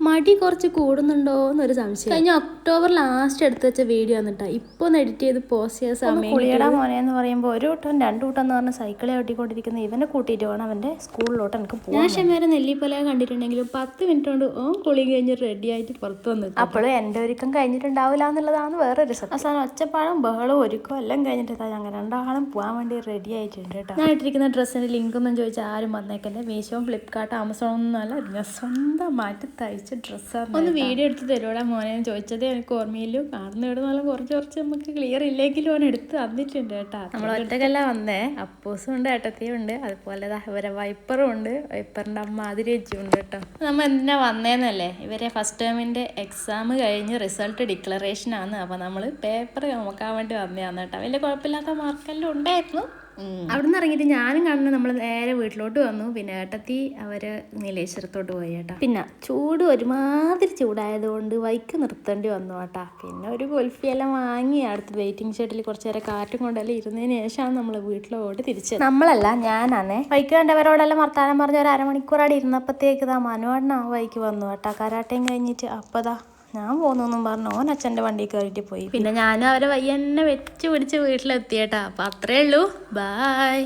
മടി കുറച്ച് കൂടുന്നുണ്ടോ എന്നൊരു സംശയം. കഴിഞ്ഞ ഒക്ടോബർ ലാസ്റ്റ് എടുത്ത് വെച്ച വീഡിയോ എന്നിട്ടാ ഇപ്പൊ ഒന്ന് എഡിറ്റ് ചെയ്ത് പോസ്റ്റ് ചെയ്ത സമയം. കുളിയടാ മോനെ എന്ന് പറയുമ്പോൾ ഒരു വട്ടം രണ്ടു വട്ടം എന്ന് പറഞ്ഞ സൈക്കിളെ ഓട്ടിക്കൊണ്ടിരിക്കുന്ന ഇവനെ കൂട്ടിയിട്ട് വേണം അവന്റെ സ്കൂളിലോട്ട് എനിക്ക് പോകാൻ. ഞാൻ ക്ഷമേരെ നെല്ലിപ്പല കണ്ടിട്ടുണ്ടെങ്കിലും 10 മിനിറ്റ് കൊണ്ട് കുളി കഴിഞ്ഞ് റെഡി ആയിട്ട് പുറത്ത് വന്നു. അപ്പോഴും എന്റെ ഒരുക്കം കഴിഞ്ഞിട്ടുണ്ടാവില്ല എന്നുള്ളതാണ് വേറൊരു സത്യം. അവസാനം ഒച്ചപ്പാടും ബഹളവും ഒരുക്കും എല്ലാം കഴിഞ്ഞിട്ട് ഞങ്ങൾ രണ്ടാളും പോകാൻ വേണ്ടി റെഡി ആയിട്ടുണ്ട് കേട്ടോ. ഞാൻ ഇട്ടിരിക്കുന്ന ഡ്രസ്സിന്റെ ലിങ്കൊന്നും ചോദിച്ചാൽ ആരും വന്നേക്കല്ലേ. മീശോ, ഫ്ലിപ്കാർട്ട്, ആമസോൺ ഒന്നുമല്ല, ഞാൻ സ്വന്തമായിട്ട് തയ്ച്ച ഡ്രസ്സാണ്. ഒന്ന് വീഡിയോ എടുത്ത് തരുവാടാ മോനെ ചോദിച്ചത് എനിക്ക് ഓർമ്മയില്ലോ. കാണുന്ന ഇവിടെ നല്ല കുറച്ച് നമുക്ക് ക്ലിയർ ഇല്ലെങ്കിലും അവൻ എടുത്ത് തന്നിട്ടുണ്ട് കേട്ടോ. നമ്മൾ ഒറ്റക്കല്ല വന്നേ, അപ്പൂസും ഉണ്ട്, ഏട്ടത്തിയും ഉണ്ട്, അതുപോലെ ഇവരെ വൈപ്പറും ഉണ്ട്, വൈപ്പറിന്റെ അമ്മ അതിരേച്ചിയും ഉണ്ട് കേട്ടോ. നമ്മൾ എന്തിനാ വന്നേന്നല്ലേ, ഇവരെ ഫസ്റ്റ് ടേമിന്റെ എക്സാം കഴിഞ്ഞ് റിസൾട്ട് ഡിക്ലറേഷൻ ആണ്. അപ്പൊ നമ്മൾ പേപ്പർ നോക്കാൻ വേണ്ടി വന്നതാണ് കേട്ടോ. വലിയ കുഴപ്പമില്ലാത്ത മാർക്കെല്ലാം ഉണ്ടായിരുന്നു. അവിടെ നിന്ന് ഇറങ്ങിയിട്ട് ഞാനും കാണുന്നത് നമ്മൾ നേരെ വീട്ടിലോട്ട് വന്നു. പിന്നെ ഏട്ടത്തി അവര് നീലേശ്വരത്തോട്ട് പോയി കേട്ടാ. പിന്നെ ചൂട് ഒരുമാതിരി ചൂടായതുകൊണ്ട് ബൈക്ക് നിർത്തേണ്ടി വന്നു കേട്ടാ. പിന്നെ ഒരു കുൽഫിയെല്ലാം വാങ്ങി അടുത്ത് വെയിറ്റിംഗ് ഷെഡിൽ കുറച്ച് നേരം കാറ്റും കൊണ്ടെല്ലാം ഇരുന്നതിന് ശേഷമാണ് നമ്മൾ വീട്ടിലോട്ട് തിരിച്ചത്. നമ്മളല്ല, ഞാനാണേ. ബൈക്ക് കണ്ടവരോടെല്ലാം വർത്താനം പറഞ്ഞ ഒരു അരമണിക്കൂറാടെ ഇരുന്നപ്പോഴത്തേക്ക് മനുവാടിനാ ബൈക്ക് വന്നു കേട്ടാ. കരാട്ടയും കഴിഞ്ഞിട്ട് അപ്പതാ ഞാൻ പോകുന്നൊന്നും പറഞ്ഞു ഓൻ അച്ഛൻ്റെ വണ്ടി കയറിയിട്ട് പോയി. പിന്നെ ഞാനും അവരെ വയ്യ തന്നെ വെച്ച് പിടിച്ച് വീട്ടിലെത്തിയേട്ടാ. അപ്പം അത്രേ ഉള്ളൂ. ബായ്.